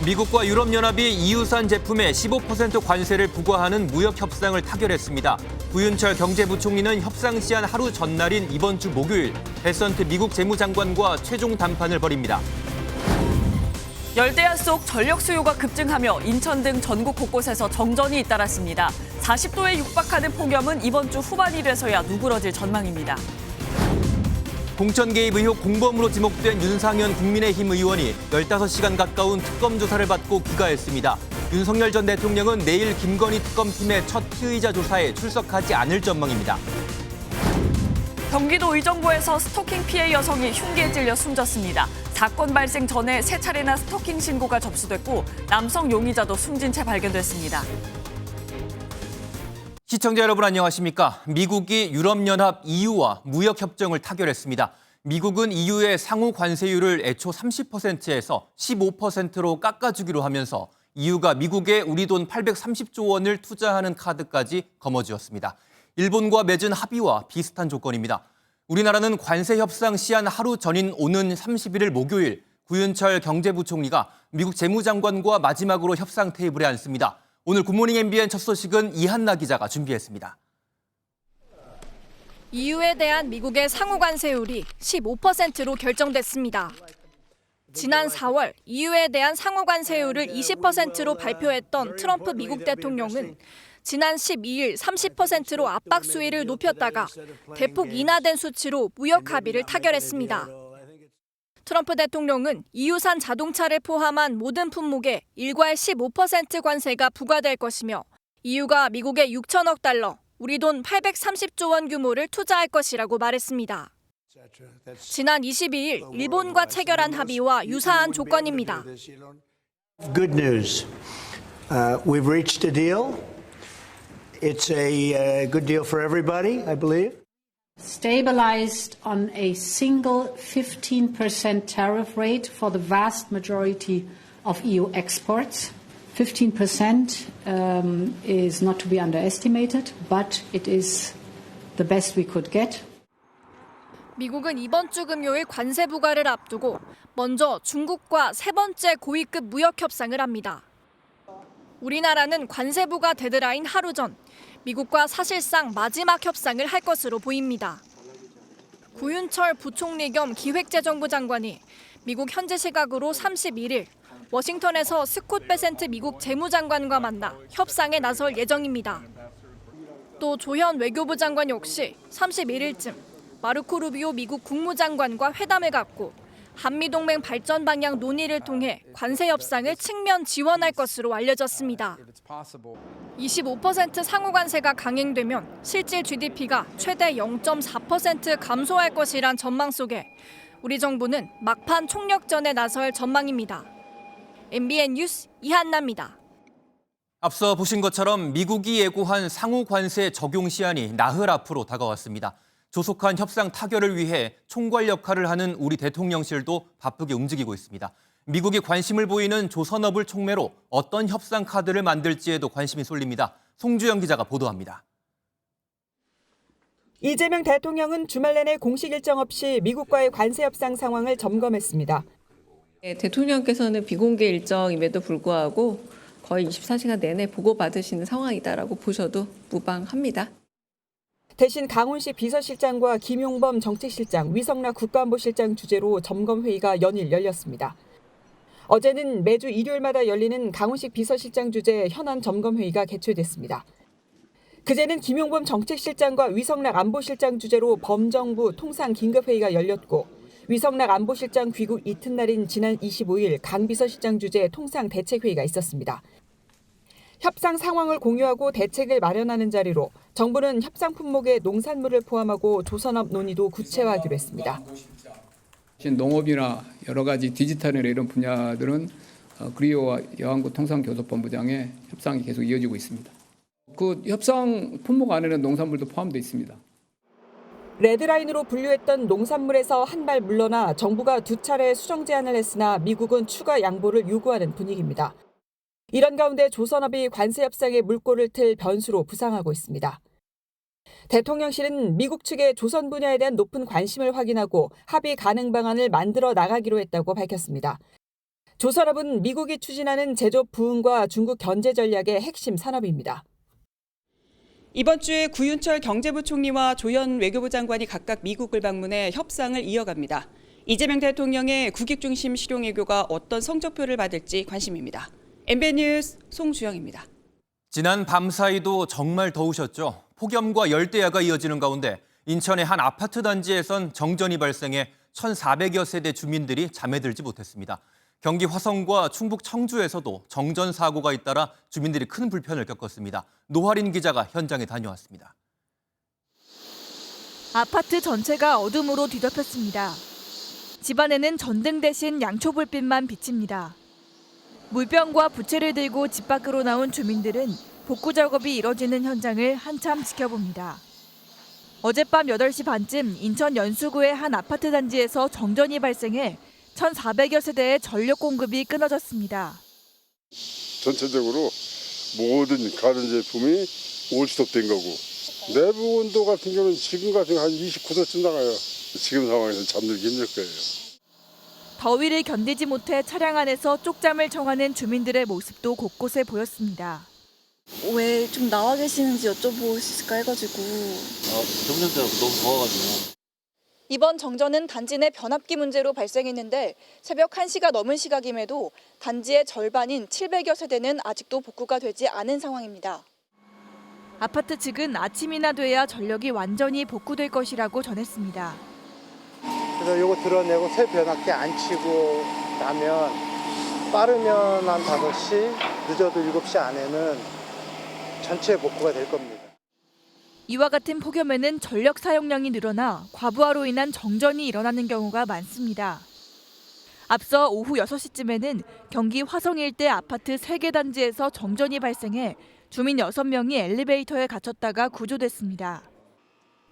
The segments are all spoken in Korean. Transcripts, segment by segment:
미국과 유럽연합이 EU산 제품에 15% 관세를 부과하는 무역 협상을 타결했습니다. 구윤철 경제부총리는 협상 시한 하루 전날인 이번 주 목요일 베선트 미국 재무장관과 최종談判을 벌입니다. 열대야 속 전력 수요가 급증하며 인천 등 전국 곳곳에서 정전이 잇따랐습니다. 40도에 육박하는 폭염은 이번 주 후반이 돼서야 누그러질 전망입니다. 공천 개입 의혹 공범으로 지목된 윤상현 국민의힘 의원이 15시간 가까운 특검 조사를 받고 귀가했습니다. 윤석열 전 대통령은 내일 김건희 특검팀의 첫 피의자 조사에 출석하지 않을 전망입니다. 경기도 의정부에서 스토킹 피해 여성이 흉기에 찔려 숨졌습니다. 사건 발생 전에 3차례나 스토킹 신고가 접수됐고 남성 용의자도 숨진 채 발견됐습니다. 시청자 여러분 안녕하십니까? 미국이 유럽연합 EU와 무역협정을 타결했습니다. 미국은 EU의 상호 관세율을 애초 30%에서 15%로 깎아주기로 하면서 EU가 미국에 우리 돈 830조 원을 투자하는 카드까지 거머쥐었습니다. 일본과 맺은 합의와 비슷한 조건입니다. 우리나라는 관세 협상 시한 하루 전인 오는 31일 목요일 구윤철 경제부총리가 미국 재무장관과 마지막으로 협상 테이블에 앉습니다. 오늘 굿모닝 MBN 첫 소식은 이한나 기자가 준비했습니다. EU에 대한 미국의 상호 관세율이 15%로 결정됐습니다. 지난 4월 EU에 대한 상호 관세율을 20%로 발표했던 트럼프 미국 대통령은 지난 12일 30%로 압박 수위를 높였다가 대폭 인하된 수치로 무역 합의를 타결했습니다. 트럼프 대통령은 EU산 자동차를 포함한 모든 품목에 일괄 15% 관세가 부과될 것이며 EU가 미국에 6천억 달러, 우리 돈 830조 원 규모를 투자할 것이라고 말했습니다. 지난 22일 일본과 체결한 합의와 유사한 조건입니다. Good news. We've reached a deal. It's a good deal for everybody, I believe. Stabilized on a single 15% tariff rate for the vast majority of EU exports. 15% is not to be underestimated, but it is the best we could get. 미국은 이번 주 금요일 관세 부과를 앞두고 먼저 중국과 세 번째 고위급 무역 협상을 합니다. 우리나라는 관세 부과 데드라인 하루 전 미국과 사실상 마지막 협상을 할 것으로 보입니다. 구윤철 부총리 겸 기획재정부 장관이 미국 현지 시각으로 31일 워싱턴에서 스콧 베센트 미국 재무장관과 만나 협상에 나설 예정입니다. 또 조현 외교부 장관 역시 31일쯤 마르코 루비오 미국 국무장관과 회담을 갖고 한미동맹 발전 방향 논의를 통해 관세 협상을 측면 지원할 것으로 알려졌습니다. 25% 상호 관세가 강행되면 실질 GDP가 최대 0.4% 감소할 것이란 전망 속에 우리 정부는 막판 총력전에 나설 전망입니다. MBN 뉴스 이한나입니다. 앞서 보신 것처럼 미국이 예고한 상호 관세 적용 시한이 나흘 앞으로 다가왔습니다. 조속한 협상 타결을 위해 총괄 역할을 하는 우리 대통령실도 바쁘게 움직이고 있습니다. 미국이 관심을 보이는 조선업을 촉매로 어떤 협상 카드를 만들지에도 관심이 쏠립니다. 송주영 기자가 보도합니다. 이재명 대통령은 주말 내내 공식 일정 없이 미국과의 관세 협상 상황을 점검했습니다. 대통령께서는 비공개 일정임에도 불구하고 거의 24시간 내내 보고받으시는 상황이다라고 보셔도 무방합니다. 대신 강훈식 비서실장과 김용범 정책실장, 위성락 국가안보실장 주재로 점검회의가 연일 열렸습니다. 어제는 매주 일요일마다 열리는 강훈식 비서실장 주재 현안 점검회의가 개최됐습니다. 그제는 김용범 정책실장과 위성락 안보실장 주재로 범정부 통상 긴급회의가 열렸고 위성락 안보실장 귀국 이튿날인 지난 25일 강 비서실장 주재 통상 대책회의가 있었습니다. 협상 상황을 공유하고 대책을 마련하는 자리로 정부는 협상 품목에 농산물을 포함하고 조선업 논의도 구체화하기로 했습니다. 농업이나 여러 가지 디지털이나 이런 분야들은 그리오와 여항구 통상교섭본부장의 협상이 계속 이어지고 있습니다. 그 협상 품목 안에는 농산물도 포함되어 있습니다. 레드라인으로 분류했던 농산물에서 한 발 물러나 정부가 2차례 수정 제안을 했으나 미국은 추가 양보를 요구하는 분위기입니다. 이런 가운데 조선업이 관세 협상에 물꼬를 틀 변수로 부상하고 있습니다. 대통령실은 미국 측의 조선 분야에 대한 높은 관심을 확인하고 합의 가능 방안을 만들어 나가기로 했다고 밝혔습니다. 조선업은 미국이 추진하는 제조업 부흥과 중국 견제 전략의 핵심 산업입니다. 이번 주에 구윤철 경제부총리와 조현 외교부 장관이 각각 미국을 방문해 협상을 이어갑니다. 이재명 대통령의 국익 중심 실용외교가 어떤 성적표를 받을지 관심입니다. MBN 뉴스 송주영입니다. 지난 밤사이도 정말 더우셨죠. 폭염과 열대야가 이어지는 가운데 인천의 한 아파트 단지에선 정전이 발생해 1,400여 세대 주민들이 잠에 들지 못했습니다. 경기 화성과 충북 청주에서도 정전 사고가 잇따라 주민들이 큰 불편을 겪었습니다. 노하린 기자가 현장에 다녀왔습니다. 아파트 전체가 어둠으로 뒤덮였습니다. 집안에는 전등 대신 양초불빛만 비칩니다. 물병과 부채를 들고 집 밖으로 나온 주민들은 복구 작업이 이뤄지는 현장을 한참 지켜봅니다. 어젯밤 8시 반쯤 인천 연수구의 한 아파트 단지에서 정전이 발생해 1,400여 세대의 전력 공급이 끊어졌습니다. 전체적으로 모든 가전제품이 올스톱된 거고 내부 온도 같은 경우는 지금 같은 한 29도쯤 나가요. 지금 상황에서 잠들기 힘들 거예요. 더위를 견디지 못해 차량 안에서 쪽잠을 청하는 주민들의 모습도 곳곳에 보였습니다. 왜 좀 나와 계시는지 여쭤볼 수 있을까 해가지고. 경련대가 너무 더워가지고. 이번 정전은 단지 내 변압기 문제로 발생했는데 새벽 1시가 넘은 시각임에도 단지의 절반인 700여 세대는 아직도 복구가 되지 않은 상황입니다. 아파트 측은 아침이나 돼야 전력이 완전히 복구될 것이라고 전했습니다. 그래서 이거 드러내고 새 변압기 안 치고 나면 빠르면 한 5시, 늦어도 7시 안에는 전체 복구가 될 겁니다. 이와 같은 폭염에는 전력 사용량이 늘어나 과부하로 인한 정전이 일어나는 경우가 많습니다. 앞서 오후 6시쯤에는 경기 화성 일대 아파트 3개 단지에서 정전이 발생해 주민 6명이 엘리베이터에 갇혔다가 구조됐습니다.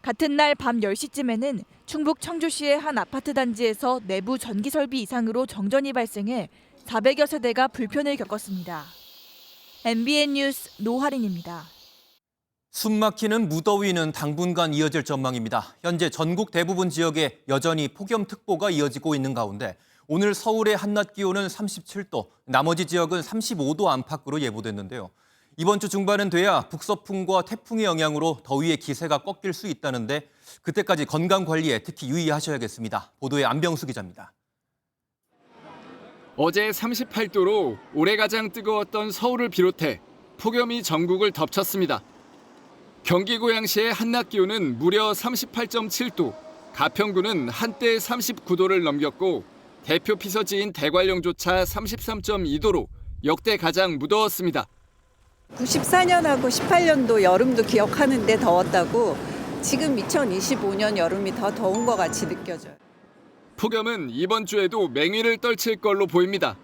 같은 날 밤 10시쯤에는 충북 청주시의 한 아파트 단지에서 내부 전기 설비 이상으로 정전이 발생해 400여 세대가 불편을 겪었습니다. MBN 뉴스 노하린입니다. 숨막히는 무더위는 당분간 이어질 전망입니다. 현재 전국 대부분 지역에 여전히 폭염특보가 이어지고 있는 가운데 오늘 서울의 한낮 기온은 37도, 나머지 지역은 35도 안팎으로 예보됐는데요. 이번 주 중반은 돼야 북서풍과 태풍의 영향으로 더위의 기세가 꺾일 수 있다는데 그때까지 건강 관리에 특히 유의하셔야겠습니다. 보도에 안병수 기자입니다. 어제 38도로 올해 가장 뜨거웠던 서울을 비롯해 폭염이 전국을 덮쳤습니다. 경기 고양시의 한낮 기온은 무려 38.7도, 가평구는 한때 39도를 넘겼고 대표 피서지인 대관령조차 33.2도로 역대 가장 무더웠습니다. 94년하고 18년도 여름도 기억하는데 더웠다고 지금 2025년 여름이 더 더운 것 같이 느껴져요. 폭염은 이번 주에도 맹위를 떨칠 걸로 보입니다.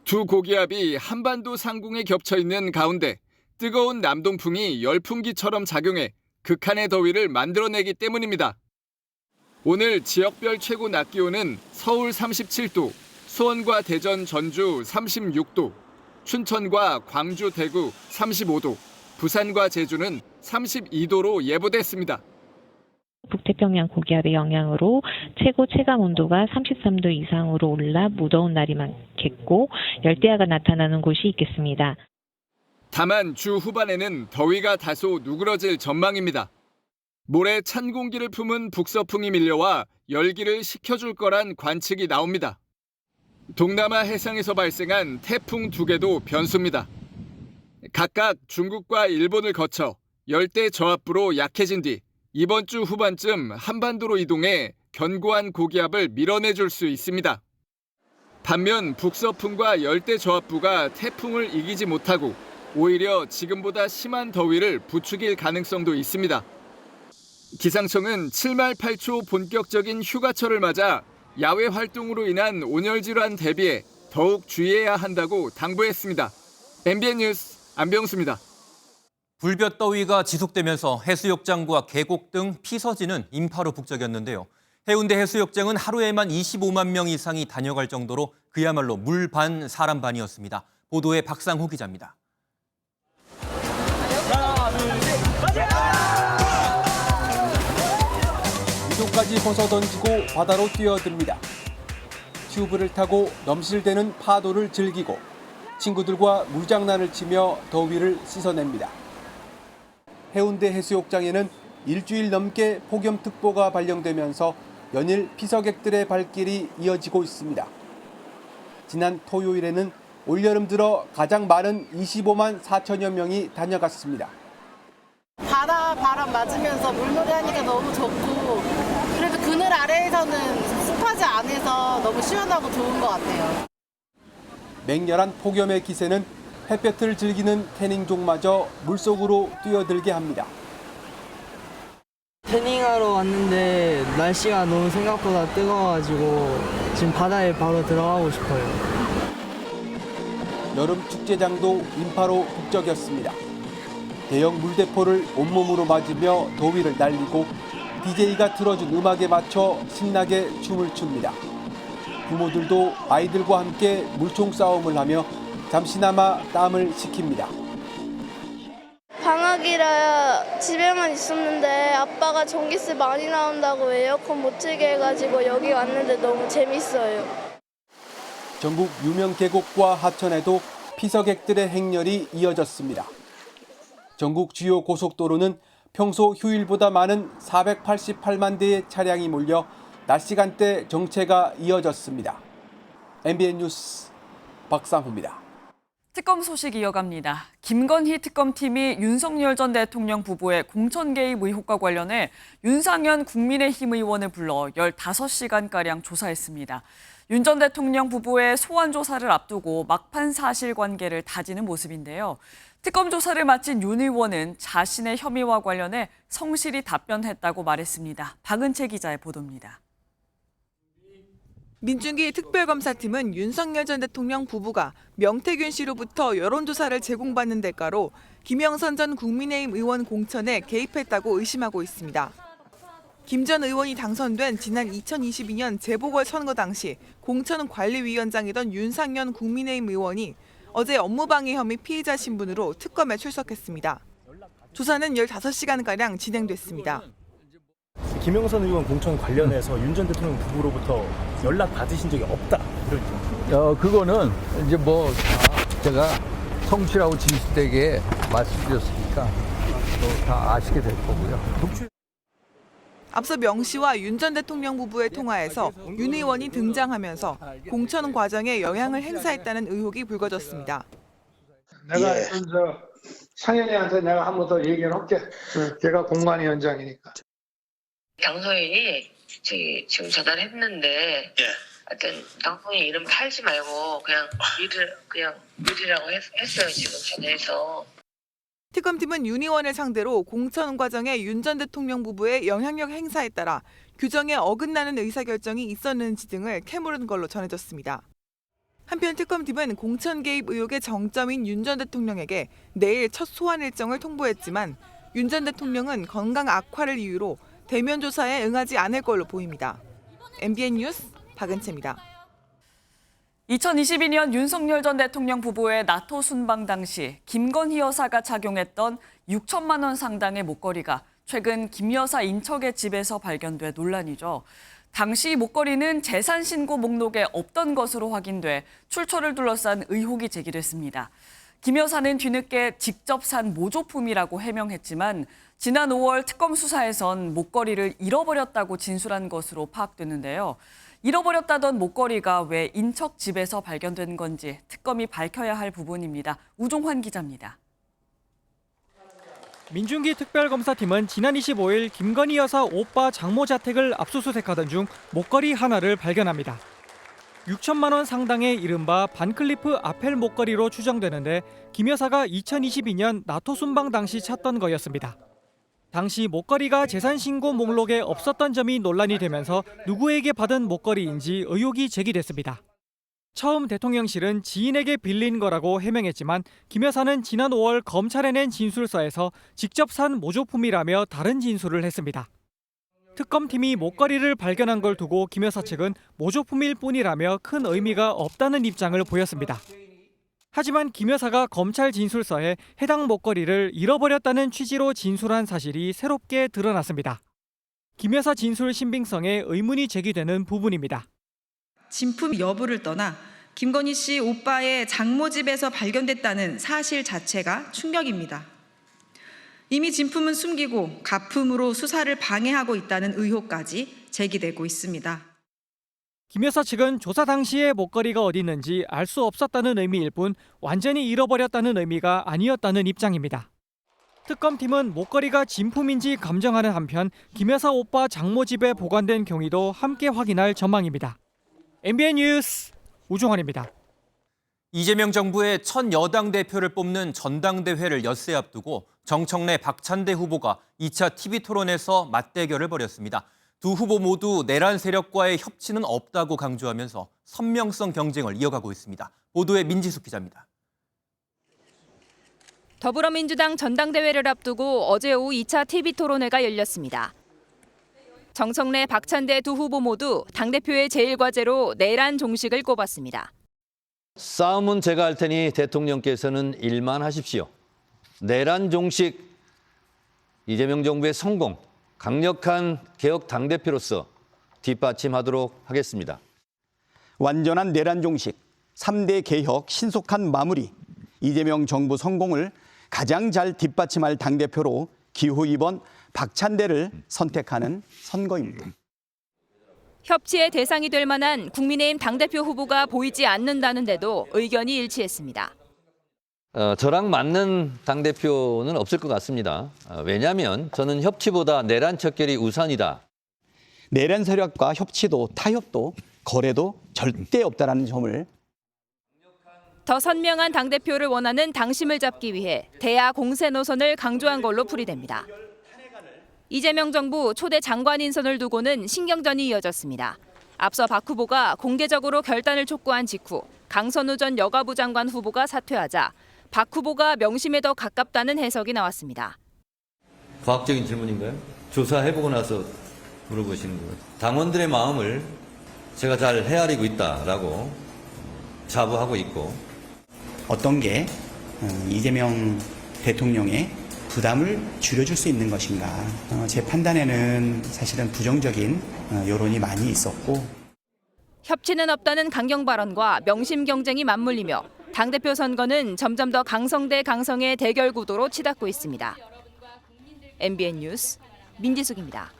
두 고기압이 한반도 상공에 겹쳐 있는 가운데 뜨거운 남동풍이 열풍기처럼 작용해 극한의 더위를 만들어내기 때문입니다. 오늘 지역별 최고 낮 기온은 서울 37도, 수원과 대전, 전주 36도, 춘천과 광주, 대구 35도, 부산과 제주는 32도로 예보됐습니다. 북태평양 고기압의 영향으로 최고 체감 온도가 33도 이상으로 올라 무더운 날이 많겠고 열대야가 나타나는 곳이 있겠습니다. 다만 주 후반에는 더위가 다소 누그러질 전망입니다. 모레 찬 공기를 품은 북서풍이 밀려와 열기를 식혀줄 거란 관측이 나옵니다. 동남아 해상에서 발생한 태풍 2개도 변수입니다. 각각 중국과 일본을 거쳐 열대 저압부로 약해진 뒤 이번 주 후반쯤 한반도로 이동해 견고한 고기압을 밀어내줄 수 있습니다. 반면 북서풍과 열대 저압부가 태풍을 이기지 못하고 오히려 지금보다 심한 더위를 부추길 가능성도 있습니다. 기상청은 7말 8초 본격적인 휴가철을 맞아 야외 활동으로 인한 온열 질환 대비에 더욱 주의해야 한다고 당부했습니다. MBN 뉴스 안병수입니다. 불볕더위가 지속되면서 해수욕장과 계곡 등 피서지는 인파로 북적였는데요. 해운대 해수욕장은 하루에만 25만 명 이상이 다녀갈 정도로 그야말로 물 반 사람 반이었습니다. 보도에 박상호 기자입니다. 위도까지 벗어던지고 바다로 뛰어듭니다. 튜브를 타고 넘실대는 파도를 즐기고 친구들과 물장난을 치며 더위를 씻어냅니다. 해운대 해수욕장에는 일주일 넘게 폭염특보가 발령되면서 연일 피서객들의 발길이 이어지고 있습니다. 지난 토요일에는 올여름 들어 가장 많은 25만 4천여 명이 다녀갔습니다. 바다 바람 맞으면서 물놀이 하니까 너무 좋고 그래도 그늘 아래에서는 습하지 않아서 너무 시원하고 좋은 것 같아요. 맹렬한 폭염의 기세는 햇볕을 즐기는 태닝족마저 물속으로 뛰어들게 합니다. 태닝하러 왔는데 날씨가 너무 생각보다 뜨거워가지고 지금 바다에 바로 들어가고 싶어요. 여름 축제장도 인파로 북적였습니다. 대형 물대포를 온몸으로 맞으며 더위를 날리고 DJ가 틀어준 음악에 맞춰 신나게 춤을 춥니다. 부모들도 아이들과 함께 물총 싸움을 하며 잠시나마 땀을 식힙니다. 방학이라 집에만 있었는데 아빠가 전기세 많이 나온다고 에어컨 못 틀게 해가지고 여기 왔는데 너무 재밌어요. 전국 유명 계곡과 하천에도 피서객들의 행렬이 이어졌습니다. 전국 주요 고속도로는 평소 휴일보다 많은 488만 대의 차량이 몰려 낮 시간대 정체가 이어졌습니다. MBN 뉴스 박상호입니다. 특검 소식 이어갑니다. 김건희 특검팀이 윤석열 전 대통령 부부의 공천 개입 의혹과 관련해 윤상현 국민의힘 의원을 불러 15시간가량 조사했습니다. 윤 전 대통령 부부의 소환 조사를 앞두고 막판 사실관계를 다지는 모습인데요. 특검 조사를 마친 윤 의원은 자신의 혐의와 관련해 성실히 답변했다고 말했습니다. 박은채 기자의 보도입니다. 민중기 특별검사팀은 윤석열 전 대통령 부부가 명태균 씨로부터 여론조사를 제공받는 대가로 김영선 전 국민의힘 의원 공천에 개입했다고 의심하고 있습니다. 김 전 의원이 당선된 지난 2022년 재보궐선거 당시 공천관리위원장이던 윤상현 국민의힘 의원이 어제 업무방해 혐의 피의자 신분으로 특검에 출석했습니다. 조사는 15시간가량 진행됐습니다. 김영선 의원 공천 관련해서 윤 전 대통령 부부로부터 연락 받으신 적이 없다. 그거는 이제 제가 성실하고 진실되게 말씀드렸으니까 다 아시게 될 거고요. 앞서 명 씨와 윤 전 대통령 부부의 통화에서 윤 의원이 등장하면서 공천 과정에 영향을 행사했다는 의혹이 불거졌습니다. 내가 상현이한테 내가 한 번 더 얘기를 할게. 걔가 공관위원장이니까. 당선인이 지금 전화했는데 하여튼 당선인 이름 팔지 말고 그냥 미리라고 했어요. 지금 전화해서. 특검팀은 윤 의원을 상대로 공천 과정에 윤 전 대통령 부부의 영향력 행사에 따라 규정에 어긋나는 의사결정이 있었는지 등을 캐물은 걸로 전해졌습니다. 한편 특검팀은 공천 개입 의혹의 정점인 윤 전 대통령에게 내일 첫 소환 일정을 통보했지만 윤 전 대통령은 건강 악화를 이유로 대면 조사에 응하지 않을 걸로 보입니다. MBN 뉴스 박은채입니다. 2022년 윤석열 전 대통령 부부의 나토 순방 당시 김건희 여사가 착용했던 6천만 원 상당의 목걸이가 최근 김 여사 인척의 집에서 발견돼 논란이죠. 당시 목걸이는 재산 신고 목록에 없던 것으로 확인돼 출처를 둘러싼 의혹이 제기됐습니다. 김 여사는 뒤늦게 직접 산 모조품이라고 해명했지만 지난 5월 특검 수사에선 목걸이를 잃어버렸다고 진술한 것으로 파악됐는데요. 잃어버렸다던 목걸이가 왜 인척 집에서 발견된 건지 특검이 밝혀야 할 부분입니다. 우종환 기자입니다. 민중기 특별검사팀은 지난 25일 김건희 여사 오빠 장모 자택을 압수수색하던 중 목걸이 하나를 발견합니다. 6천만 원 상당의 이른바 반클리프 아펠 목걸이로 추정되는데 김 여사가 2022년 나토 순방 당시 찾던 거였습니다. 당시 목걸이가 재산신고 목록에 없었던 점이 논란이 되면서 누구에게 받은 목걸이인지 의혹이 제기됐습니다. 처음 대통령실은 지인에게 빌린 거라고 해명했지만 김 여사는 지난 5월 검찰에 낸 진술서에서 직접 산 모조품이라며 다른 진술을 했습니다. 특검팀이 목걸이를 발견한 걸 두고 김 여사 측은 모조품일 뿐이라며 큰 의미가 없다는 입장을 보였습니다. 하지만 김 여사가 검찰 진술서에 해당 목걸이를 잃어버렸다는 취지로 진술한 사실이 새롭게 드러났습니다. 김 여사 진술 신빙성에 의문이 제기되는 부분입니다. 진품 여부를 떠나 김건희 씨 오빠의 장모 집에서 발견됐다는 사실 자체가 충격입니다. 이미 진품은 숨기고 가품으로 수사를 방해하고 있다는 의혹까지 제기되고 있습니다. 김 여사 측은 조사 당시에 목걸이가 어디 있는지 알 수 없었다는 의미일 뿐 완전히 잃어버렸다는 의미가 아니었다는 입장입니다. 특검팀은 목걸이가 진품인지 감정하는 한편 김 여사 오빠 장모 집에 보관된 경위도 함께 확인할 전망입니다. MBN 뉴스 우종환입니다. 이재명 정부의 첫 여당 대표를 뽑는 전당대회를 엿새 앞두고 정청래 박찬대 후보가 2차 TV토론에서 맞대결을 벌였습니다. 두 후보 모두 내란 세력과의 협치는 없다고 강조하면서 선명성 경쟁을 이어가고 있습니다. 보도에 민지숙 기자입니다. 더불어민주당 전당대회를 앞두고 어제 오후 2차 TV토론회가 열렸습니다. 정청래, 박찬대 두 후보 모두 당대표의 제1과제로 내란 종식을 꼽았습니다. 싸움은 제가 할 테니 대통령께서는 일만 하십시오. 내란 종식, 이재명 정부의 성공, 강력한 개혁 당대표로서 뒷받침하도록 하겠습니다. 완전한 내란 종식, 3대 개혁 신속한 마무리, 이재명 정부 성공을 가장 잘 뒷받침할 당대표로 기호 2번 박찬대를 선택하는 선거입니다. 협치의 대상이 될 만한 국민의힘 당대표 후보가 보이지 않는다는데도 의견이 일치했습니다. 저랑 맞는 당대표는 없을 것 같습니다. 왜냐하면 저는 협치보다 내란 척결이 우선이다. 내란 세력과 협치도 타협도 거래도 절대 없다는 점을 더 선명한 당대표를 원하는 당심을 잡기 위해 대야 공세 노선을 강조한 걸로 풀이됩니다. 이재명 정부 초대 장관 인선을 두고는 신경전이 이어졌습니다. 앞서 박 후보가 공개적으로 결단을 촉구한 직후 강선우 전 여가부 장관 후보가 사퇴하자 박 후보가 명심에 더 가깝다는 해석이 나왔습니다. 과학적인 질문인가요? 조사해보고 나서 물어보시는 거예요. 당원들의 마음을 제가 잘 헤아리고 있다라고 자부하고 있고 어떤 게 이재명 대통령의 부담을 줄여줄 수 있는 것인가. 제 판단에는 사실은 부정적인 여론이 많이 있었고. 협치는 없다는 강경 발언과 명심 경쟁이 맞물리며 당대표 선거는 점점 더 강성대 강성의 대결 구도로 치닫고 있습니다. MBN 뉴스 민지숙입니다.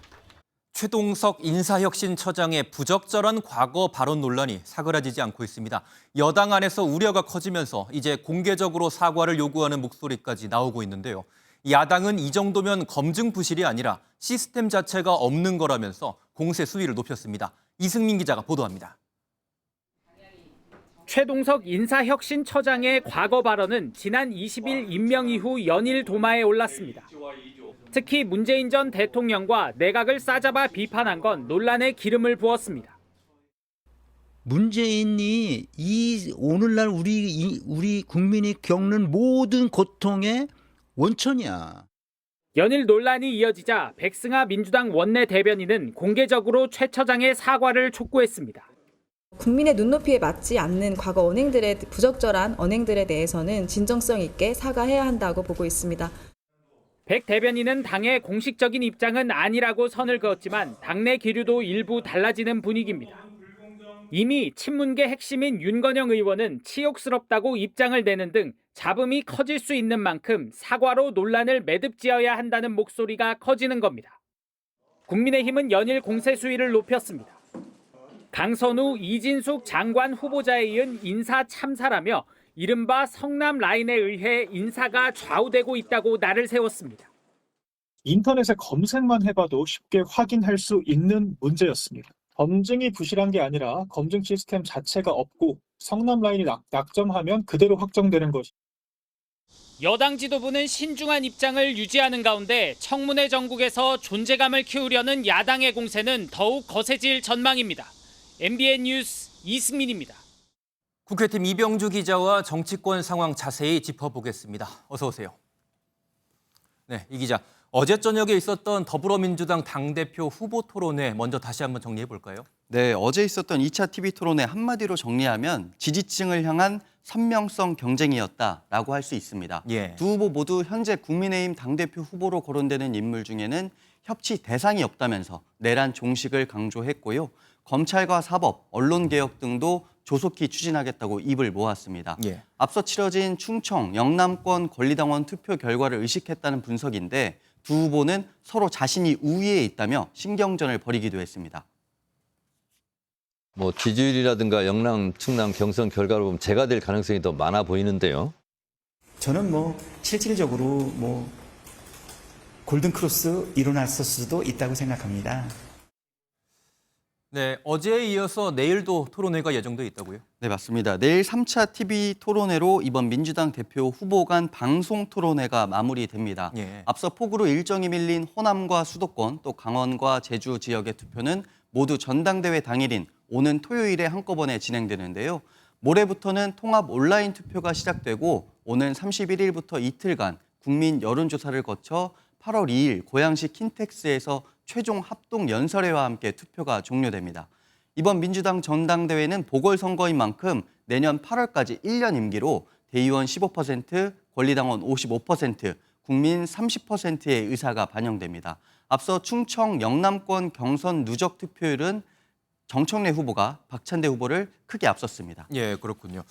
최동석 인사혁신처장의 부적절한 과거 발언 논란이 사그라지지 않고 있습니다. 여당 안에서 우려가 커지면서 이제 공개적으로 사과를 요구하는 목소리까지 나오고 있는데요. 야당은 이 정도면 검증 부실이 아니라 시스템 자체가 없는 거라면서 공세 수위를 높였습니다. 이승민 기자가 보도합니다. 최동석 인사혁신처장의 과거 발언은 지난 20일 임명 이후 연일 도마에 올랐습니다. 특히 문재인 전 대통령과 내각을 싸잡아 비판한 건 논란에 기름을 부었습니다. 문재인이 이 오늘날 우리 국민이 겪는 모든 고통의 원천이야. 연일 논란이 이어지자 백승하 민주당 원내 대변인은 공개적으로 최 처장의 사과를 촉구했습니다. 국민의 눈높이에 맞지 않는 과거 언행들의 부적절한 언행들에 대해서는 진정성 있게 사과해야 한다고 보고 있습니다. 백 대변인은 당의 공식적인 입장은 아니라고 선을 그었지만 당내 기류도 일부 달라지는 분위기입니다. 이미 친문계 핵심인 윤건영 의원은 치욕스럽다고 입장을 내는 등 잡음이 커질 수 있는 만큼 사과로 논란을 매듭지어야 한다는 목소리가 커지는 겁니다. 국민의힘은 연일 공세 수위를 높였습니다. 강선우, 이진숙 장관 후보자에 이은 인사 참사라며 이른바 성남 라인에 의해 인사가 좌우되고 있다고 날을 세웠습니다. 인터넷에 검색만 해봐도 쉽게 확인할 수 있는 문제였습니다. 검증이 부실한 게 아니라 검증 시스템 자체가 없고 성남 라인이 낙점하면 그대로 확정되는 것이. 여당 지도부는 신중한 입장을 유지하는 가운데 청문회 전국에서 존재감을 키우려는 야당의 공세는 더욱 거세질 전망입니다. MBN 뉴스 이승민입니다. 국회팀 이병주 기자와 정치권 상황 자세히 짚어보겠습니다. 어서 오세요. 네, 이 기자. 어제 저녁에 있었던 더불어민주당 당대표 후보 토론회 먼저 다시 한번 정리해 볼까요? 네, 어제 있었던 2차 TV 토론회 한마디로 정리하면 지지층을 향한 선명성 경쟁이었다라고 할 수 있습니다. 예. 두 후보 모두 현재 국민의힘 당대표 후보로 거론되는 인물 중에는 협치 대상이 없다면서 내란 종식을 강조했고요. 검찰과 사법, 언론개혁 등도 조속히 추진하겠다고 입을 모았습니다. 예. 앞서 치러진 충청, 영남권 권리당원 투표 결과를 의식했다는 분석인데 두 후보는 서로 자신이 우위에 있다며 신경전을 벌이기도 했습니다. 뭐 지지율이라든가 영남, 충남 경선 결과로 보면 제가 될 가능성이 더 많아 보이는데요. 저는 실질적으로 골든크로스 일어났을 수도 있다고 생각합니다. 네, 어제에 이어서 내일도 토론회가 예정돼 있다고요? 네, 맞습니다. 내일 3차 TV 토론회로 이번 민주당 대표 후보 간 방송 토론회가 마무리됩니다. 예. 앞서 폭우로 일정이 밀린 호남과 수도권, 또 강원과 제주 지역의 투표는 모두 전당대회 당일인 오는 토요일에 한꺼번에 진행되는데요. 모레부터는 통합 온라인 투표가 시작되고 오는 31일부터 이틀간 국민 여론조사를 거쳐 8월 2일 고양시 킨텍스에서 최종 합동 연설회와 함께 투표가 종료됩니다. 이번 민주당 전당대회는 보궐선거인 만큼 내년 8월까지 1년 임기로 대의원 15%, 권리당원 55%, 국민 30%의 의사가 반영됩니다. 앞서 충청 영남권 경선 누적 투표율은 정청래 후보가 박찬대 후보를 크게 앞섰습니다. 예, 그렇군요.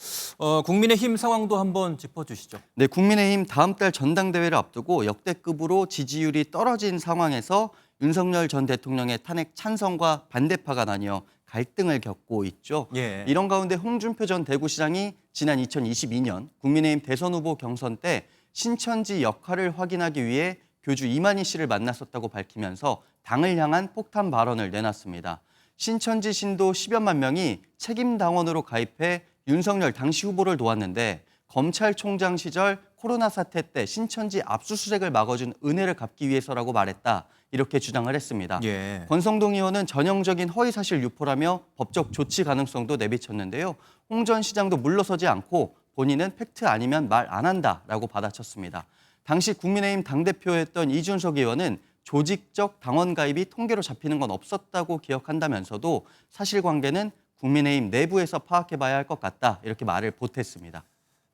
국민의힘 상황도 한번 짚어주시죠. 네, 국민의힘 다음 달 전당대회를 앞두고 역대급으로 지지율이 떨어진 상황에서 윤석열 전 대통령의 탄핵 찬성과 반대파가 나뉘어 갈등을 겪고 있죠. 예. 이런 가운데 홍준표 전 대구시장이 지난 2022년 국민의힘 대선 후보 경선 때 신천지 역할을 확인하기 위해 교주 이만희 씨를 만났었다고 밝히면서 당을 향한 폭탄 발언을 내놨습니다. 신천지 신도 10여만 명이 책임당원으로 가입해 윤석열 당시 후보를 도왔는데 검찰총장 시절 코로나 사태 때 신천지 압수수색을 막아준 은혜를 갚기 위해서라고 말했다. 이렇게 주장을 했습니다. 예. 권성동 의원은 전형적인 허위사실 유포라며 법적 조치 가능성도 내비쳤는데요. 홍 전 시장도 물러서지 않고 본인은 팩트 아니면 말 안 한다라고 받아쳤습니다. 당시 국민의힘 당대표였던 이준석 의원은 조직적 당원 가입이 통계로 잡히는 건 없었다고 기억한다면서도 사실관계는 국민의힘 내부에서 파악해봐야 할 것 같다. 이렇게 말을 보탰습니다.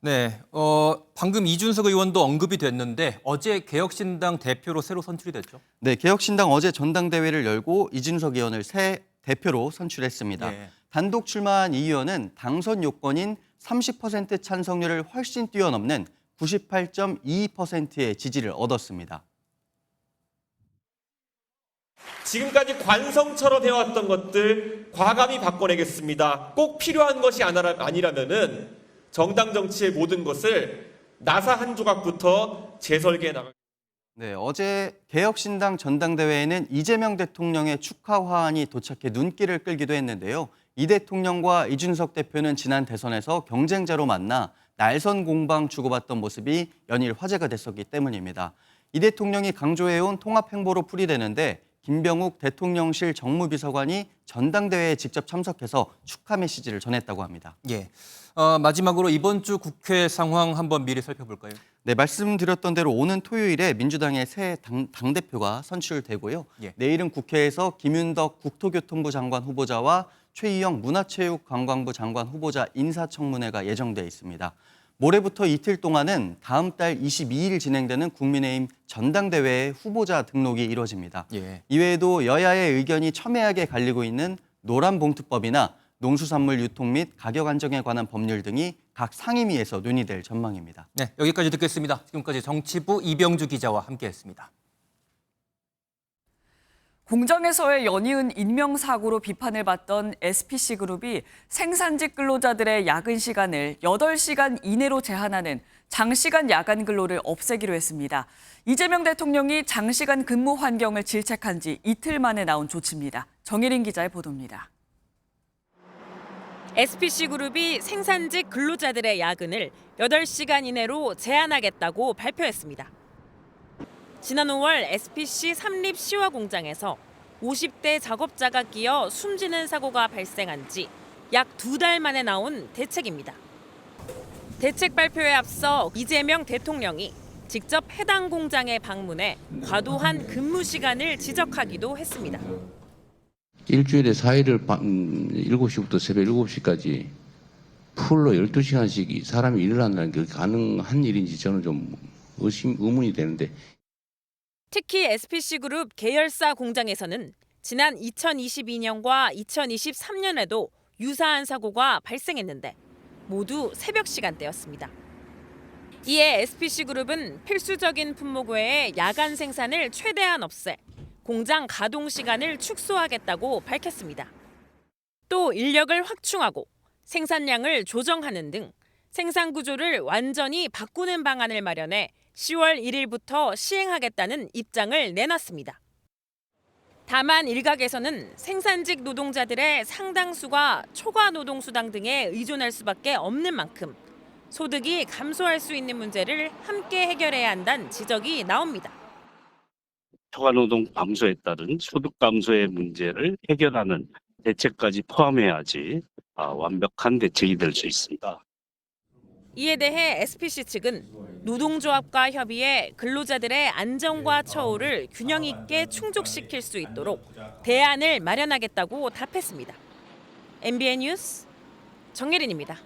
네, 방금 이준석 의원도 언급이 됐는데 어제 개혁신당 대표로 새로 선출이 됐죠? 네, 개혁신당 어제 전당대회를 열고 이준석 의원을 새 대표로 선출했습니다. 네. 단독 출마한 이 의원은 당선 요건인 30% 찬성률을 훨씬 뛰어넘는 98.22%의 지지를 얻었습니다. 지금까지 관성처럼 해왔던 것들 과감히 바꿔내겠습니다. 꼭 필요한 것이 아니라면은 정당 정치의 모든 것을 나사 한 조각부터 재설계해 나갈. 네, 어제 개혁신당 전당대회에는 이재명 대통령의 축하 화환이 도착해 눈길을 끌기도 했는데요. 이 대통령과 이준석 대표는 지난 대선에서 경쟁자로 만나 날선 공방 주고받던 모습이 연일 화제가 됐었기 때문입니다. 이 대통령이 강조해온 통합 행보로 풀이되는데 김병욱 대통령실 정무비서관이 전당대회에 직접 참석해서 축하 메시지를 전했다고 합니다. 예. 마지막으로 이번 주 국회 상황 한번 미리 살펴볼까요? 네, 말씀드렸던 대로 오는 토요일에 민주당의 새 당대표가 선출되고요. 예. 내일은 국회에서 김윤덕 국토교통부 장관 후보자와 최희영 문화체육관광부 장관 후보자 인사청문회가 예정돼 있습니다. 모레부터 이틀 동안은 다음 달 22일 진행되는 국민의힘 전당대회 후보자 등록이 이루어집니다. 예. 이외에도 여야의 의견이 첨예하게 갈리고 있는 노란봉투법이나 농수산물 유통 및 가격 안정에 관한 법률 등이 각 상임위에서 논의될 전망입니다. 네, 여기까지 듣겠습니다. 지금까지 정치부 이병주 기자와 함께했습니다. 공장에서의 연이은 인명사고로 비판을 받던 SPC그룹이 생산직 근로자들의 야근 시간을 8시간 이내로 제한하는 장시간 야간 근로를 없애기로 했습니다. 이재명 대통령이 장시간 근무 환경을 질책한 지 이틀 만에 나온 조치입니다. 정혜린 기자의 보도입니다. SPC그룹이 생산직 근로자들의 야근을 8시간 이내로 제한하겠다고 발표했습니다. 지난 5월 SPC 삼립 시화 공장에서 50대 작업자가 끼어 숨지는 사고가 발생한 지 약 2달 만에 나온 대책입니다. 대책 발표에 앞서 이재명 대통령이 직접 해당 공장에 방문해 과도한 근무 시간을 지적하기도 했습니다. 일주일에 4일을 밤 7시부터 새벽 7시까지 풀로 12시간씩 사람이 일을 한다는 게 가능한 일인지 저는 좀 의문이 되는데. 특히 SPC그룹 계열사 공장에서는 지난 2022년과 2023년에도 유사한 사고가 발생했는데 모두 새벽 시간대였습니다. 이에 SPC그룹은 필수적인 품목 외에 야간 생산을 최대한 없애 공장 가동 시간을 축소하겠다고 밝혔습니다. 또 인력을 확충하고 생산량을 조정하는 등 생산 구조를 완전히 바꾸는 방안을 마련해 10월 1일부터 시행하겠다는 입장을 내놨습니다. 다만 일각에서는 생산직 노동자들의 상당수가 초과 노동수당 등에 의존할 수밖에 없는 만큼 소득이 감소할 수 있는 문제를 함께 해결해야 한다는 지적이 나옵니다. 초과노동 감소에 따른 소득 감소의 문제를 해결하는 대책까지 포함해야지 완벽한 대책이 될 수 있습니다. 이에 대해 SPC 측은 노동조합과 협의해 근로자들의 안전과 처우를 균형 있게 충족시킬 수 있도록 대안을 마련하겠다고 답했습니다. MBN 뉴스 정예린입니다.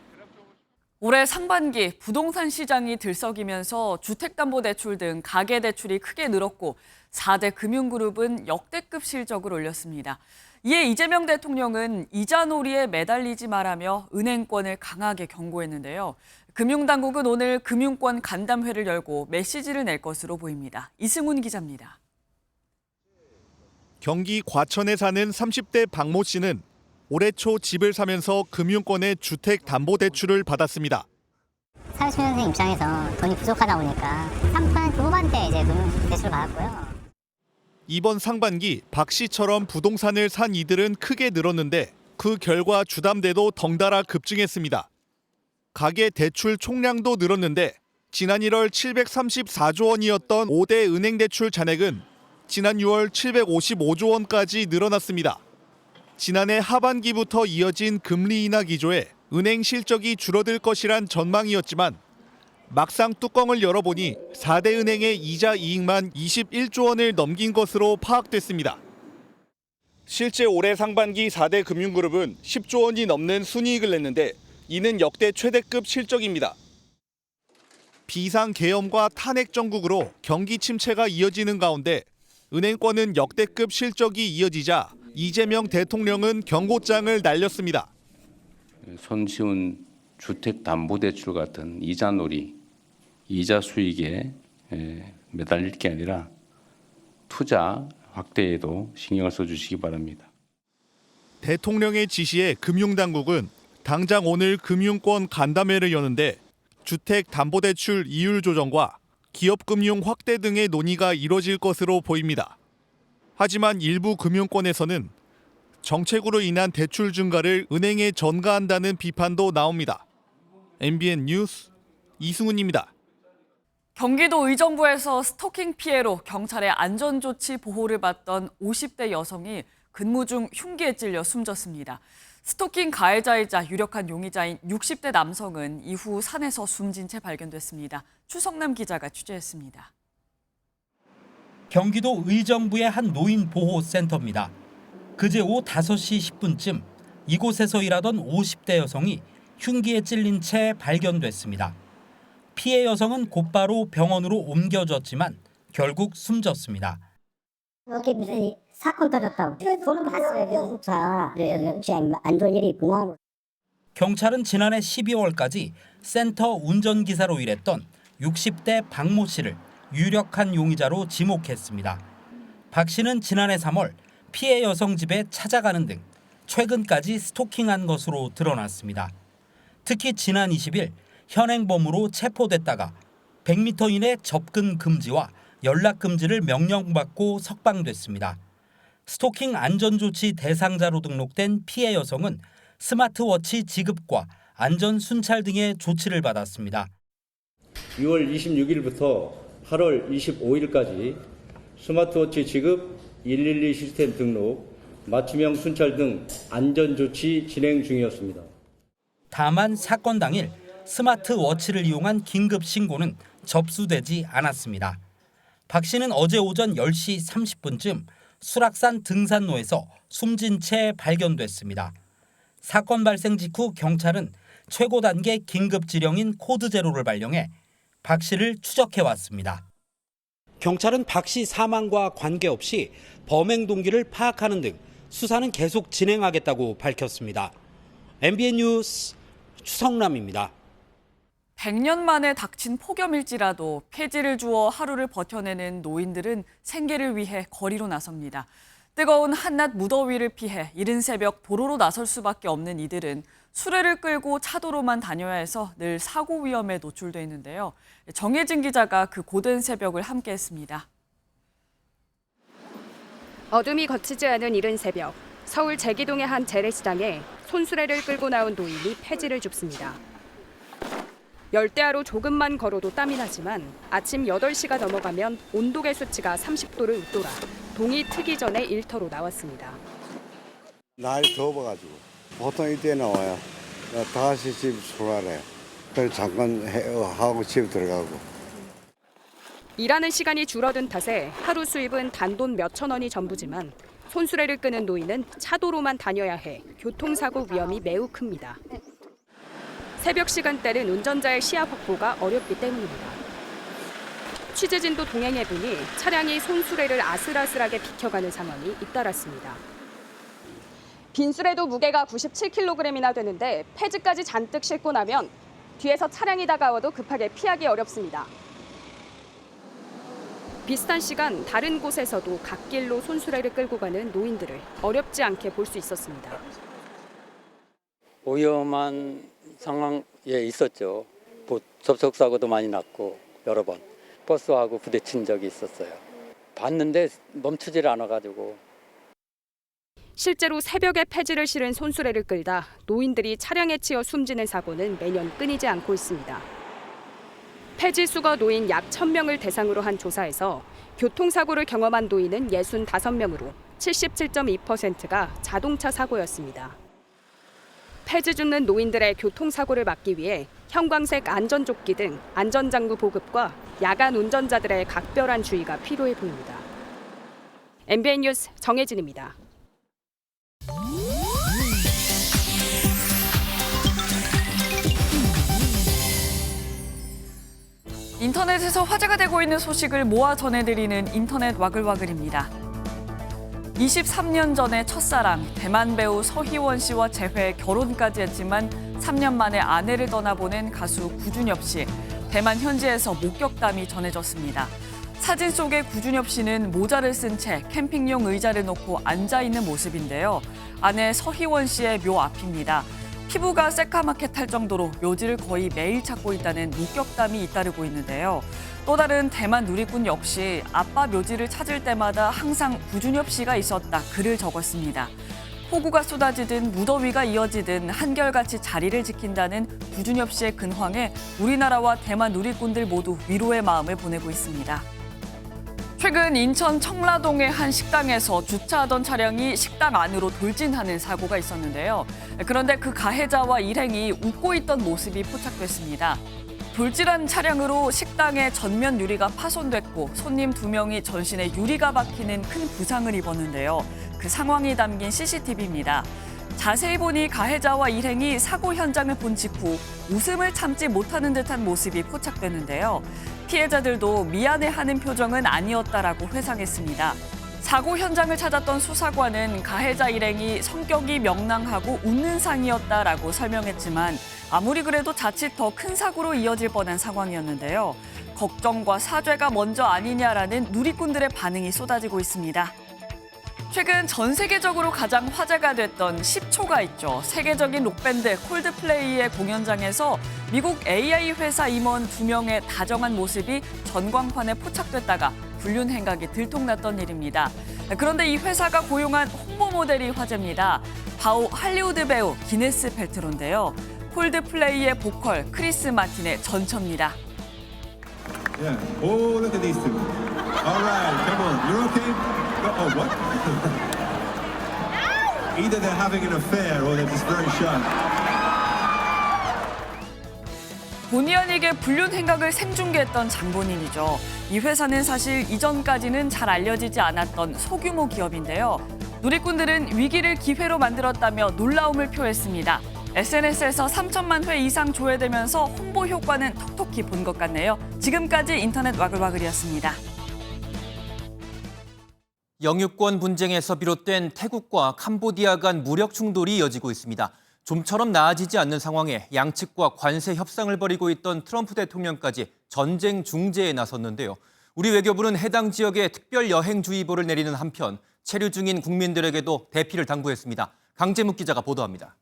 올해 상반기 부동산 시장이 들썩이면서 주택담보대출 등 가계대출이 크게 늘었고 4대 금융그룹은 역대급 실적을 올렸습니다. 이에 이재명 대통령은 이자놀이에 매달리지 말라며 은행권을 강하게 경고했는데요. 금융당국은 오늘 금융권 간담회를 열고 메시지를 낼 것으로 보입니다. 이승훈 기자입니다. 경기 과천에 사는 30대 박모 씨는 올해 초 집을 사면서 금융권의 주택담보대출을 받았습니다. 30년생 입장에서 돈이 부족하다 보니까 3% 후반대 이제 대출을 받았고요. 이번 상반기 박 씨처럼 부동산을 산 이들은 크게 늘었는데 그 결과 주담대도 덩달아 급증했습니다. 가계 대출 총량도 늘었는데 지난 1월 734조 원이었던 5대 은행 대출 잔액은 지난 6월 755조 원까지 늘어났습니다. 지난해 하반기부터 이어진 금리 인하 기조에 은행 실적이 줄어들 것이란 전망이었지만 막상 뚜껑을 열어보니 4대 은행의 이자 이익만 21조 원을 넘긴 것으로 파악됐습니다. 실제 올해 상반기 4대 금융그룹은 10조 원이 넘는 순이익을 냈는데 이는 역대 최대급 실적입니다. 비상계엄과 탄핵 정국으로 경기 침체가 이어지는 가운데 은행권은 역대급 실적이 이어지자 이재명 대통령은 경고장을 날렸습니다. 손쉬운 주택담보대출 같은 이자놀이, 이자 수익에 매달릴 게 아니라 투자 확대에도 신경을 써주시기 바랍니다. 대통령의 지시에 금융당국은 당장 오늘 금융권 간담회를 여는데 주택담보대출 이율 조정과 기업금융 확대 등의 논의가 이뤄질 것으로 보입니다. 하지만 일부 금융권에서는 정책으로 인한 대출 증가를 은행에 전가한다는 비판도 나옵니다. MBN 뉴스 이승훈입니다. 경기도 의정부에서 스토킹 피해로 경찰의 안전조치 보호를 받던 50대 여성이 근무 중 흉기에 찔려 숨졌습니다. 스토킹 가해자이자 유력한 용의자인 60대 남성은 이후 산에서 숨진 채 발견됐습니다. 추성남 기자가 취재했습니다. 경기도 의정부의 한 노인 보호센터입니다. 그제 오후 5시 10분쯤 이곳에서 일하던 50대 여성이 흉기에 찔린 채 발견됐습니다. 피해 여성은 곧바로 병원으로 옮겨졌지만 결국 숨졌습니다. 여기 무슨 사건 터졌다고. 저는 봤어요. 안 좋은 일이 있구나. 경찰은 지난해 12월까지 센터 운전기사로 일했던 60대 박모 씨를 유력한 용의자로 지목했습니다. 박 씨는 지난해 3월 피해 여성 집에 찾아가는 등 최근까지 스토킹한 것으로 드러났습니다. 특히 지난 20일 현행범으로 체포됐다가 100m 이내 접근 금지와 연락 금지를 명령받고 석방됐습니다. 스토킹 안전조치 대상자로 등록된 피해 여성은 스마트워치 지급과 안전 순찰 등의 조치를 받았습니다. 6월 26일부터 8월 25일까지 스마트워치 지급, 112 시스템 등록, 맞춤형 순찰 등 안전조치 진행 중이었습니다. 다만 사건 당일 스마트워치를 이용한 긴급 신고는 접수되지 않았습니다. 박 씨는 어제 오전 10시 30분쯤 수락산 등산로에서 숨진 채 발견됐습니다. 사건 발생 직후 경찰은 최고 단계 긴급 지령인 코드 제로를 발령해 박 씨를 추적해 왔습니다. 경찰은 박 씨 사망과 관계없이 범행 동기를 파악하는 등 수사는 계속 진행하겠다고 밝혔습니다. MBN 뉴스 추성남입니다. 100년 만에 닥친 폭염일지라도 폐지를 주어 하루를 버텨내는 노인들은 생계를 위해 거리로 나섭니다. 뜨거운 한낮 무더위를 피해 이른 새벽 도로로 나설 수밖에 없는 이들은 수레를 끌고 차도로만 다녀야 해서 늘 사고 위험에 노출돼 있는데요. 정혜진 기자가 그 고된 새벽을 함께했습니다. 어둠이 거치지 않은 이른 새벽, 서울 제기동의 한 재래시장에 손수레를 끌고 나온 노인이 폐지를 줍습니다. 열대야로 조금만 걸어도 땀이 나지만 아침 8시가 넘어가면 온도계 수치가 30도를 웃돌아 동이 트기 전에 일터로 나왔습니다. 날이 더워가지고 보통 이때 나와요. 5시 집 출발해. 그래서 잠깐 하고 집 들어가고. 일하는 시간이 줄어든 탓에 하루 수입은 단돈 몇천 원이 전부지만 손수레를 끄는 노인은 차도로만 다녀야 해 교통사고 위험이 매우 큽니다. 새벽 시간대는 운전자의 시야 확보가 어렵기 때문입니다. 취재진도 동행해보니 차량이 손수레를 아슬아슬하게 비켜가는 상황이 잇따랐습니다. 빈수레도 무게가 97kg이나 되는데 폐지까지 잔뜩 싣고 나면 뒤에서 차량이 다가와도 급하게 피하기 어렵습니다. 비슷한 시간 다른 곳에서도 갓길로 손수레를 끌고 가는 노인들을 어렵지 않게 볼 수 있었습니다. 위험한 상황에 있었죠. 접촉사고도 많이 났고 여러 번 버스하고 부딪힌 적이 있었어요. 봤는데 멈추질 않아가지고. 실제로 새벽에 폐지를 실은 손수레를 끌다 노인들이 차량에 치여 숨지는 사고는 매년 끊이지 않고 있습니다. 폐지 수거 노인 약 1,000명을 대상으로 한 조사에서 교통사고를 경험한 노인은 65명으로 77.2%가 자동차 사고였습니다. 폐지 줍는 노인들의 교통사고를 막기 위해 형광색 안전조끼 등 안전장구 보급과 야간 운전자들의 각별한 주의가 필요해 보입니다. MBN 뉴스 정혜진입니다. 인터넷에서 화제가 되고 있는 소식을 모아 전해드리는 인터넷 와글와글입니다. 23년 전에 첫사랑, 대만 배우 서희원 씨와 재회, 결혼까지 했지만 3년 만에 아내를 떠나보낸 가수 구준엽 씨. 대만 현지에서 목격담이 전해졌습니다. 사진 속의 구준엽 씨는 모자를 쓴 채 캠핑용 의자를 놓고 앉아있는 모습인데요. 아내 서희원 씨의 묘 앞입니다. 피부가 새까맣게 탈 정도로 묘지를 거의 매일 찾고 있다는 목격담이 잇따르고 있는데요. 또 다른 대만 누리꾼 역시 아빠 묘지를 찾을 때마다 항상 구준엽 씨가 있었다 글을 적었습니다. 폭우가 쏟아지든 무더위가 이어지든 한결같이 자리를 지킨다는 구준엽 씨의 근황에 우리나라와 대만 누리꾼들 모두 위로의 마음을 보내고 있습니다. 최근 인천 청라동의 한 식당에서 주차하던 차량이 식당 안으로 돌진하는 사고가 있었는데요. 그런데 그 가해자와 일행이 웃고 있던 모습이 포착됐습니다. 돌진한 차량으로 식당의 전면 유리가 파손됐고 손님 2명이 전신에 유리가 박히는 큰 부상을 입었는데요. 그 상황이 담긴 CCTV입니다. 자세히 보니 가해자와 일행이 사고 현장을 본 직후 웃음을 참지 못하는 듯한 모습이 포착됐는데요. 피해자들도 미안해하는 표정은 아니었다라고 회상했습니다. 사고 현장을 찾았던 수사관은 가해자 일행이 성격이 명랑하고 웃는 상이었다라고 설명했지만 아무리 그래도 자칫 더 큰 사고로 이어질 뻔한 상황이었는데요. 걱정과 사죄가 먼저 아니냐라는 누리꾼들의 반응이 쏟아지고 있습니다. 최근 전 세계적으로 가장 화제가 됐던 10초가 있죠. 세계적인 록밴드 콜드플레이의 공연장에서 미국 AI 회사 임원 2명의 다정한 모습이 전광판에 포착됐다가 불륜 행각이 들통났던 일입니다. 그런데 이 회사가 고용한 홍보 모델이 화제입니다. 바로 할리우드 배우 기네스 펠트로인데요. 콜드플레이의 보컬 크리스 마틴의 전처입니다. Yeah. Oh, look at these two. All right, come on. You're okay? Oh, what? Either they're having an affair or they're just very shy. 본의 아니게 불륜 행각을 생중계했던 장본인이죠. 이 회사는 사실 이전까지는 잘 알려지지 않았던 소규모 기업인데요. 누리꾼들은 위기를 기회로 만들었다며 놀라움을 표했습니다. SNS에서 3천만 회 이상 조회되면서 홍보 효과는 톡톡히 본 것 같네요. 지금까지 인터넷 와글와글이었습니다. 영유권 분쟁에서 비롯된 태국과 캄보디아 간 무력 충돌이 이어지고 있습니다. 좀처럼 나아지지 않는 상황에 양측과 관세 협상을 벌이고 있던 트럼프 대통령까지 전쟁 중재에 나섰는데요. 우리 외교부는 해당 지역에 특별 여행주의보를 내리는 한편 체류 중인 국민들에게도 대피를 당부했습니다. 강재묵 기자가 보도합니다.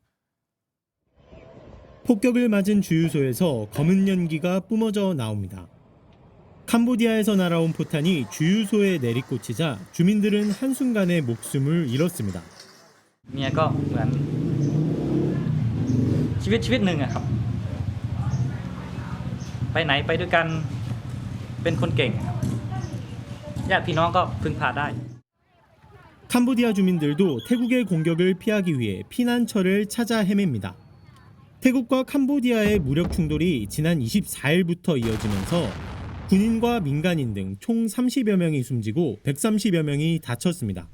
폭격을 맞은 주유소에서 검은 연기가 뿜어져 나옵니다. 캄보디아에서 날아온 포탄이 주유소에 내리꽂히자 주민들은 한순간에 목숨을 잃었습니다. เมียก็เหมือนชีวิตหนึ่งอะครับไปไหนไปด้วยกันเป็นคนเก่งญาติพี่น้องก็พึ่งพาได้ 캄보디아 주민들도 태국의 공격을 피하기 위해 피난처를 찾아 헤맵니다. 태국과 캄보디아의 무력 충돌이 지난 24일부터 이어지면서 군인과 민간인 등 총 30여 명이 숨지고 130여 명이 다쳤습니다.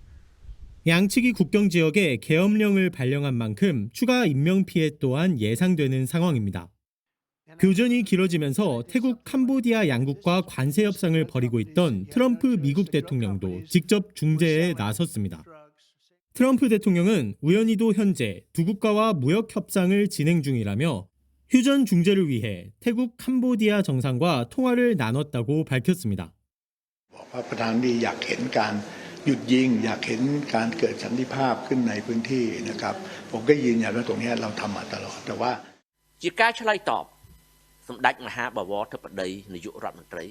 양측이 국경 지역에 계엄령을 발령한 만큼 추가 인명 피해 또한 예상되는 상황입니다. 교전이 길어지면서 태국, 캄보디아 양국과 관세 협상을 벌이고 있던 트럼프 미국 대통령도 직접 중재에 나섰습니다. 트럼프 대통령은 우연히도 현재 두 국가와 무역 협상을 진행 중이라며 휴전 중재를 위해 태국, 캄보디아 정상과 통화를 나눴다고 밝혔습니다. ประธานาธิบดีอยากเห็นการหยุดยิงอยากเห็นการเกิดสันติภาพขึ้นในพื้นที่นะครับผมก็ยืนยันว่าตรงนี้เราทำมาตลอดแต่ว่า ជាការឆ្លើយតបសម្ដេចមហាបវរធិបតីនាយករដ្ឋមន្ត្រី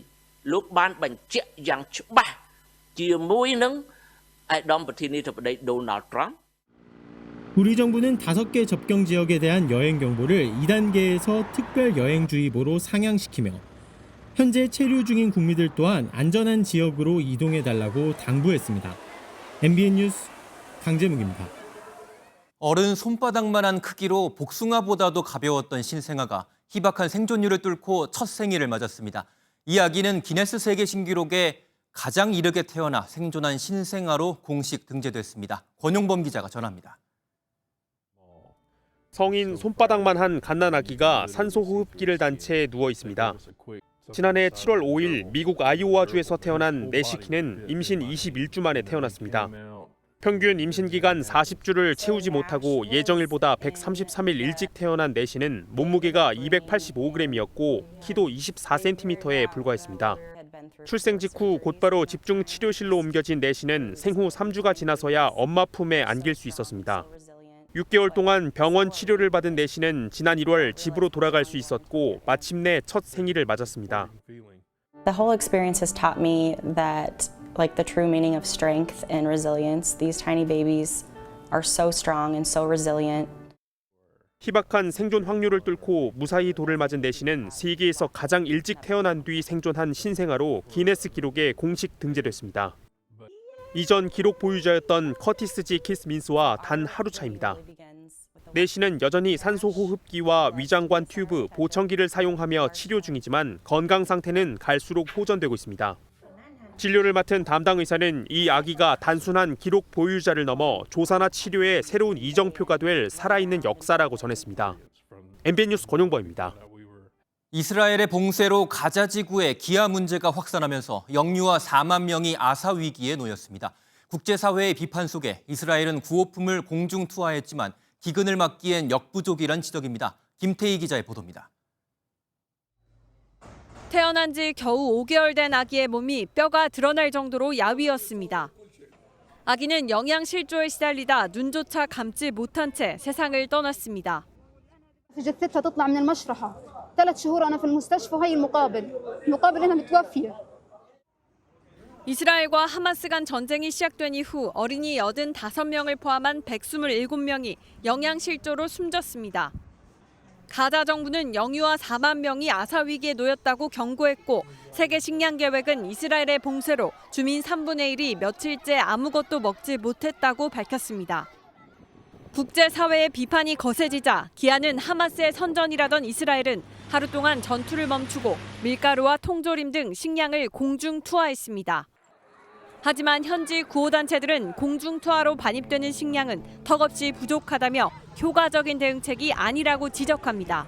លោកបានបញ្ជាក់យ៉ាងច្បាស់ជាមួយនឹងឯកឧត្តមប្រធានាធិបតី Donald Trump 우리 정부는 5개 접경 지역에 대한 여행 경보를 2단계에서 특별 여행주의보로 상향시키며 현재 체류 중인 국민들 또한 안전한 지역으로 이동해달라고 당부했습니다. MBN 뉴스 강재묵입니다. 어른 손바닥만한 크기로 복숭아보다도 가벼웠던 신생아가 희박한 생존율을 뚫고 첫 생일을 맞았습니다. 이 아기는 기네스 세계 신기록에 가장 이르게 태어나 생존한 신생아로 공식 등재됐습니다. 권용범 기자가 전합니다. 성인 손바닥만 한 갓난아기가 산소호흡기를 단 채 누워 있습니다. 지난해 7월 5일 미국 아이오와주에서 태어난 내시키는 임신 21주 만에 태어났습니다. 평균 임신 기간 40주를 채우지 못하고 예정일보다 133일 일찍 태어난 내시는 몸무게가 285g이었고 키도 24cm에 불과했습니다. 출생 직후 곧바로 집중 치료실로 옮겨진 내시는 생후 3주가 지나서야 엄마 품에 안길 수 있었습니다. 6개월 동안 병원 치료를 받은 내시는 지난 1월 집으로 돌아갈 수 있었고 마침내 첫 생일을 맞았습니다. The whole experience has taught me that like the true meaning of strength and resilience. These tiny babies are so strong and so resilient. 희박한 생존 확률을 뚫고 무사히 돌을 맞은 내시는 세계에서 가장 일찍 태어난 뒤 생존한 신생아로 기네스 기록에 공식 등재됐습니다. 이전 기록 보유자였던 커티스 G. 키스민스와 단 하루 차입니다. 내시는 여전히 산소호흡기와 위장관 튜브, 보청기를 사용하며 치료 중이지만 건강 상태는 갈수록 호전되고 있습니다. 진료를 맡은 담당 의사는 이 아기가 단순한 기록 보유자를 넘어 조사나 치료의 새로운 이정표가 될 살아있는 역사라고 전했습니다. MBN 뉴스 권용범입니다. 이스라엘의 봉쇄로 가자 지구에 기아 문제가 확산하면서 영유아 4만 명이 아사 위기에 놓였습니다. 국제사회의 비판 속에 이스라엘은 구호품을 공중 투하했지만 기근을 막기엔 역부족이란 지적입니다. 김태희 기자의 보도입니다. 태어난 지 겨우 5개월 된 아기의 몸이 뼈가 드러날 정도로 야위었습니다. 아기는 영양실조에 시달리다 눈조차 감지 못한 채 세상을 떠났습니다. جثتها تطلع من المشرحة 3 شهور أنا في المستشفى وهي المقابل إنها متوفية. 이스라엘과 하마스 간 전쟁이 시작된 이후 어린이 85명을 포함한 127명이 영양실조로 숨졌습니다. 가자 정부는 영유아 4만 명이 아사 위기에 놓였다고 경고했고 세계 식량 계획은 이스라엘의 봉쇄로 주민 3분의 1이 며칠째 아무것도 먹지 못했다고 밝혔습니다. 국제사회의 비판이 거세지자 기아는 하마스의 선전이라던 이스라엘은 하루 동안 전투를 멈추고 밀가루와 통조림 등 식량을 공중 투하했습니다. 하지만 현지 구호단체들은 공중 투하로 반입되는 식량은 턱없이 부족하다며 효과적인 대응책이 아니라고 지적합니다.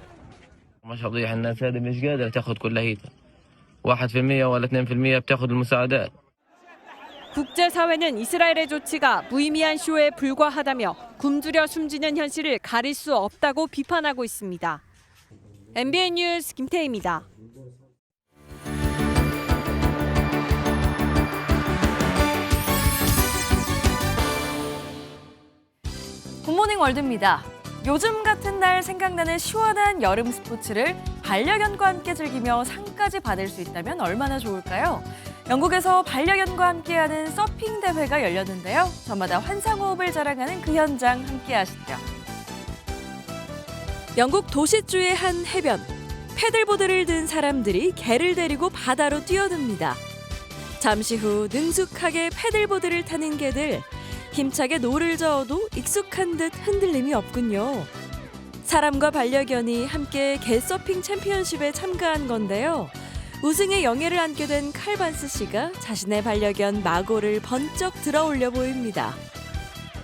1% ولا 2% بتاخذ المساعدات. 국제사회는 이스라엘의 조치가 무의미한 쇼에 불과하다며 굶주려 숨지는 현실을 가릴 수 없다고 비판하고 있습니다. MBN 뉴스 김태희입니다. 굿모닝 월드입니다. 요즘 같은 날 생각나는 시원한 여름 스포츠를 반려견과 함께 즐기며 상까지 받을 수 있다면 얼마나 좋을까요? 영국에서 반려견과 함께하는 서핑 대회가 열렸는데요. 저마다 환상호흡을 자랑하는 그 현장 함께 하시죠. 영국 도시주의 한 해변. 패들보드를 든 사람들이 개를 데리고 바다로 뛰어듭니다. 잠시 후 능숙하게 패들보드를 타는 개들. 힘차게 노를 저어도 익숙한 듯 흔들림이 없군요. 사람과 반려견이 함께 개 서핑 챔피언십에 참가한 건데요. 우승의 영예를 안게 된 칼반스 씨가 자신의 반려견 마고를 번쩍 들어올려 보입니다.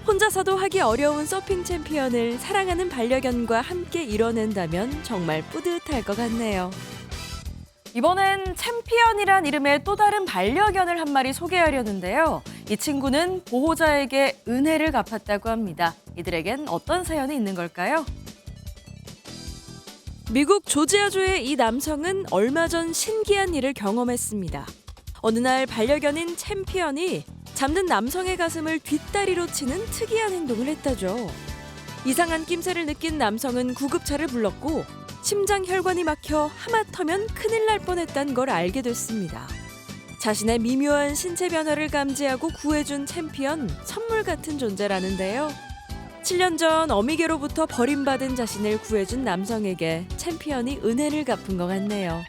혼자서도 하기 어려운 서핑 챔피언을 사랑하는 반려견과 함께 이뤄낸다면 정말 뿌듯할 것 같네요. 이번엔 챔피언이란 이름의 또 다른 반려견을 한 마리 소개하려는데요. 이 친구는 보호자에게 은혜를 갚았다고 합니다. 이들에겐 어떤 사연이 있는 걸까요? 미국 조지아주의 이 남성은 얼마 전 신기한 일을 경험했습니다. 어느 날 반려견인 챔피언이 잠든 남성의 가슴을 뒷다리로 치는 특이한 행동을 했다죠. 이상한 낌새를 느낀 남성은 구급차를 불렀고 심장 혈관이 막혀 하마터면 큰일 날 뻔했다는 걸 알게 됐습니다. 자신의 미묘한 신체 변화를 감지하고 구해준 챔피언, 선물 같은 존재라는데요. 7년 전 어미개로부터 버림받은 자신을 구해준 남성에게 챔피언이 은혜를 갚은 것 같네요.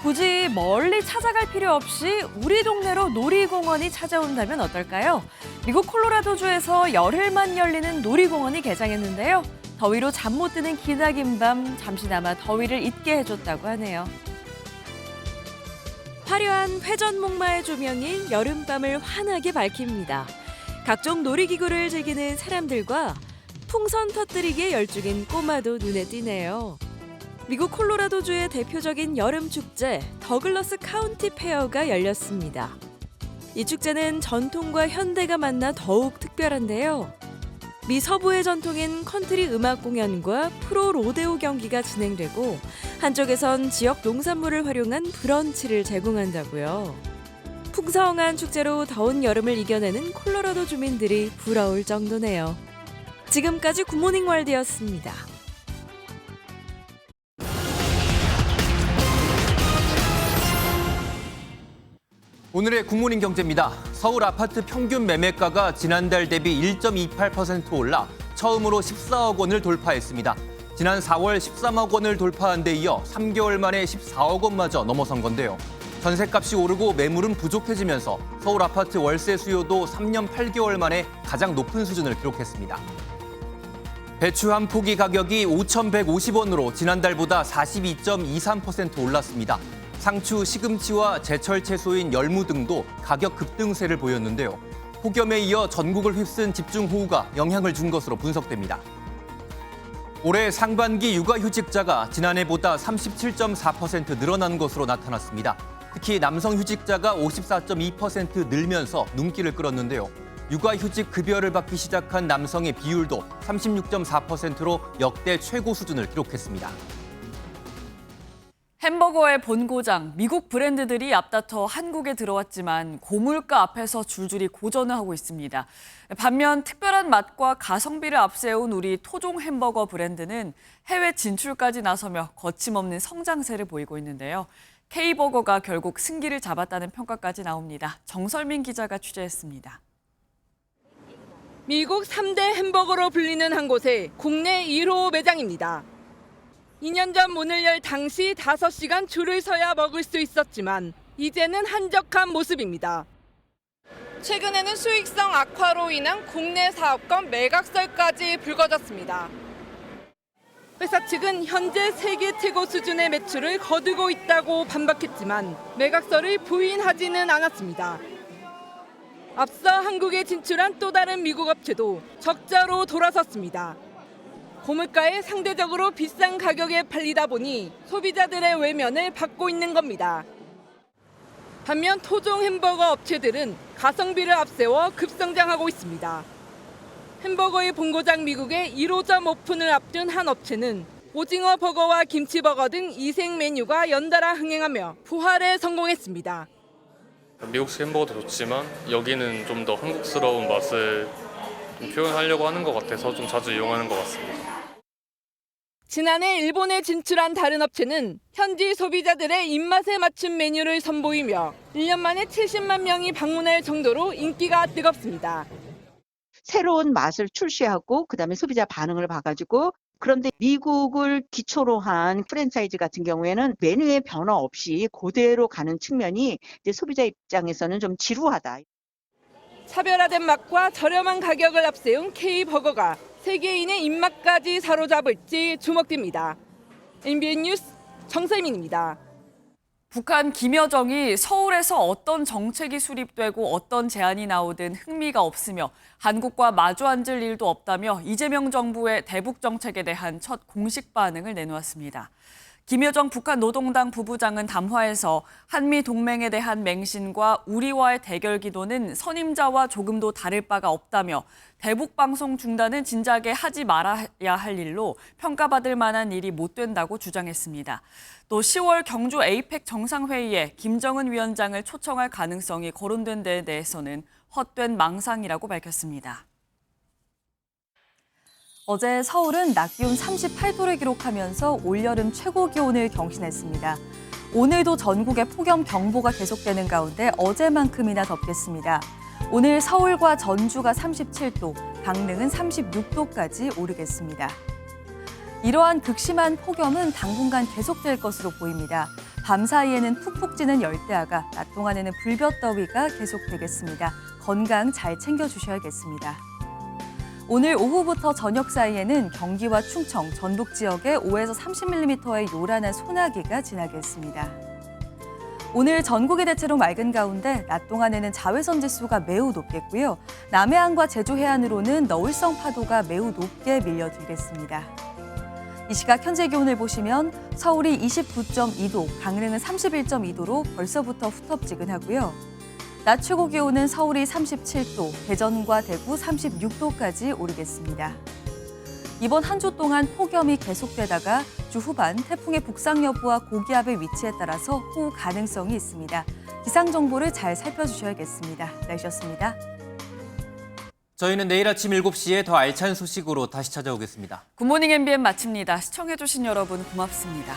굳이 멀리 찾아갈 필요 없이 우리 동네로 놀이공원이 찾아온다면 어떨까요? 미국 콜로라도주에서 열흘만 열리는 놀이공원이 개장했는데요. 더위로 잠 못 드는 기나긴 밤, 잠시나마 더위를 잊게 해줬다고 하네요. 화려한 회전목마의 조명이 여름밤을 환하게 밝힙니다. 각종 놀이기구를 즐기는 사람들과 풍선 터뜨리기에 열중인 꼬마도 눈에 띄네요. 미국 콜로라도주의 대표적인 여름 축제 더글러스 카운티 페어가 열렸습니다. 이 축제는 전통과 현대가 만나 더욱 특별한데요. 미 서부의 전통인 컨트리 음악 공연과 프로 로데오 경기가 진행되고 한쪽에선 지역 농산물을 활용한 브런치를 제공한다고요. 풍성한 축제로 더운 여름을 이겨내는 콜로라도 주민들이 부러울 정도네요. 지금까지 굿모닝 월드였습니다. 오늘의 굿모닝 경제입니다. 서울 아파트 평균 매매가가 지난달 대비 1.28% 올라 처음으로 14억 원을 돌파했습니다. 지난 4월 13억 원을 돌파한 데 이어 3개월 만에 14억 원마저 넘어선 건데요. 전셋값이 오르고 매물은 부족해지면서 서울 아파트 월세 수요도 3년 8개월 만에 가장 높은 수준을 기록했습니다. 배추 한 포기 가격이 5,150원으로 지난달보다 42.23% 올랐습니다. 상추, 시금치와 제철 채소인 열무 등도 가격 급등세를 보였는데요. 폭염에 이어 전국을 휩쓴 집중호우가 영향을 준 것으로 분석됩니다. 올해 상반기 육아휴직자가 지난해보다 37.4% 늘어난 것으로 나타났습니다. 특히 남성휴직자가 54.2% 늘면서 눈길을 끌었는데요. 육아휴직 급여를 받기 시작한 남성의 비율도 36.4%로 역대 최고 수준을 기록했습니다. 햄버거의 본고장, 미국 브랜드들이 앞다퉈 한국에 들어왔지만 고물가 앞에서 줄줄이 고전을 하고 있습니다. 반면 특별한 맛과 가성비를 앞세운 우리 토종 햄버거 브랜드는 해외 진출까지 나서며 거침없는 성장세를 보이고 있는데요. K버거가 결국 승기를 잡았다는 평가까지 나옵니다. 정설민 기자가 취재했습니다. 미국 3대 햄버거로 불리는 한 곳의 국내 1호 매장입니다. 2년 전 문을 열 당시 5시간 줄을 서야 먹을 수 있었지만 이제는 한적한 모습입니다. 최근에는 수익성 악화로 인한 국내 사업권 매각설까지 불거졌습니다. 회사 측은 현재 세계 최고 수준의 매출을 거두고 있다고 반박했지만 매각설을 부인하지는 않았습니다. 앞서 한국에 진출한 또 다른 미국 업체도 적자로 돌아섰습니다. 고물가에 상대적으로 비싼 가격에 팔리다 보니 소비자들의 외면을 받고 있는 겁니다. 반면 토종 햄버거 업체들은 가성비를 앞세워 급성장하고 있습니다. 햄버거의 본고장 미국의 1호점 오픈을 앞둔 한 업체는 오징어 버거와 김치버거 등 이색 메뉴가 연달아 흥행하며 부활에 성공했습니다. 미국식 햄버거도 좋지만 여기는 좀 더 한국스러운 맛을 좀 표현하려고 하는 것 같아서 좀 자주 이용하는 것 같습니다. 지난해 일본에 진출한 다른 업체는 현지 소비자들의 입맛에 맞춘 메뉴를 선보이며 1년 만에 70만 명이 방문할 정도로 인기가 뜨겁습니다. 새로운 맛을 출시하고 그다음에 소비자 반응을 봐가지고 그런데 미국을 기초로 한 프랜차이즈 같은 경우에는 메뉴의 변화 없이 그대로 가는 측면이 이제 소비자 입장에서는 좀 지루하다. 차별화된 맛과 저렴한 가격을 앞세운 K버거가 세계인의 입맛까지 사로잡을지 주목됩니다. MBN 뉴스 정세민입니다. 북한 김여정이 서울에서 어떤 정책이 수립되고 어떤 제안이 나오든 흥미가 없으며 한국과 마주 앉을 일도 없다며 이재명 정부의 대북 정책에 대한 첫 공식 반응을 내놓았습니다. 김여정 북한 노동당 부부장은 담화에서 한미 동맹에 대한 맹신과 우리와의 대결 기도는 선임자와 조금도 다를 바가 없다며 대북 방송 중단은 진작에 하지 말아야 할 일로 평가받을 만한 일이 못 된다고 주장했습니다. 또 10월 경주 에이펙 정상회의에 김정은 위원장을 초청할 가능성이 거론된 데에 대해서는 헛된 망상이라고 밝혔습니다. 어제 서울은 낮 기온 38도를 기록하면서 올여름 최고 기온을 경신했습니다. 오늘도 전국에 폭염경보가 계속되는 가운데 어제만큼이나 덥겠습니다. 오늘 서울과 전주가 37도, 강릉은 36도까지 오르겠습니다. 이러한 극심한 폭염은 당분간 계속될 것으로 보입니다. 밤사이에는 푹푹 찌는 열대야가, 낮 동안에는 불볕더위가 계속되겠습니다. 건강 잘 챙겨주셔야겠습니다. 오늘 오후부터 저녁 사이에는 경기와 충청, 전북 지역에 5에서 30mm의 요란한 소나기가 지나겠습니다. 오늘 전국이 대체로 맑은 가운데 낮 동안에는 자외선 지수가 매우 높겠고요. 남해안과 제주 해안으로는 너울성 파도가 매우 높게 밀려들겠습니다. 이 시각 현재 기온을 보시면 서울이 29.2도, 강릉은 31.2도로 벌써부터 후텁지근하고요. 낮 최고 기온은 서울이 37도, 대전과 대구 36도까지 오르겠습니다. 이번 한 주 동안 폭염이 계속되다가 주 후반 태풍의 북상 여부와 고기압의 위치에 따라서 호우 가능성이 있습니다. 기상 정보를 잘 살펴주셔야겠습니다. 날씨였습니다. 저희는 내일 아침 7시에 더 알찬 소식으로 다시 찾아오겠습니다. 굿모닝 MBN 마칩니다. 시청해주신 여러분 고맙습니다.